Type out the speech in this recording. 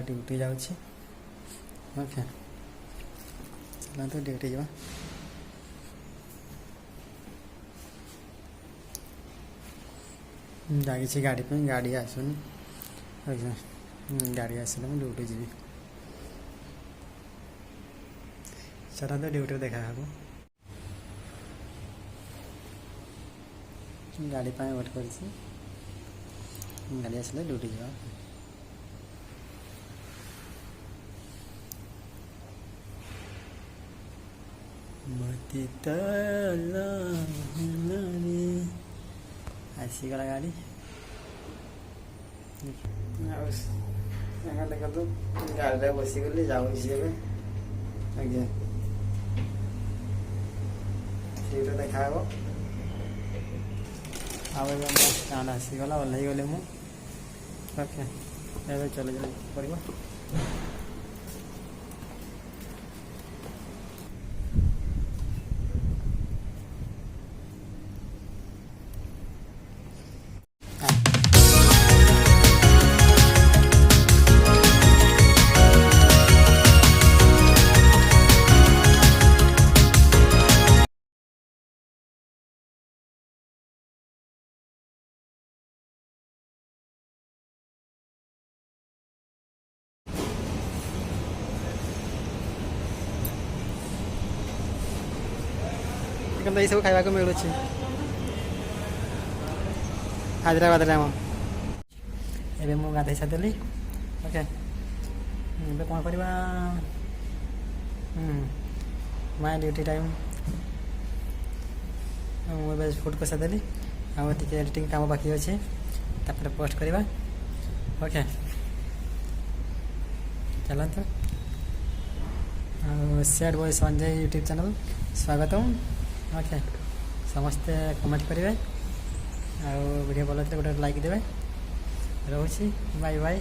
Duty जाऊँगी। Okay चलते duty जा जागी गाड़ी पे गाड़ी आसुनी। गाड़ी आसले मुझे ड्यूटी जी चला तो ड्यूटी देखा हम गाड़ी पाए वेट कर गाड़ी आसले ड्यूटी जा मती आसीगला गाड़ी देखा तो गाड़ी बसीगली जाऊँगी आज्ञा सीट देखा स्टाण आसीगला ओह्ल गली मुझे चले जा पड़ा ये सब खावा मिलूँ हैदराबाद में एवं मुझे गाधे सारी ओके कौन करवा माय ड्यूटी टाइम मुझे फुड कषा देली आगे एडिटिंग काम बाकी अच्छे तापर पोस्ट करवा ओके चलते sad boy Sanjay YouTube channel स्वागतम ओके समस्ते कमेंट करेंगे आ वीडियो भल लगे गोटे लाइक देवे रोची बाय बाय।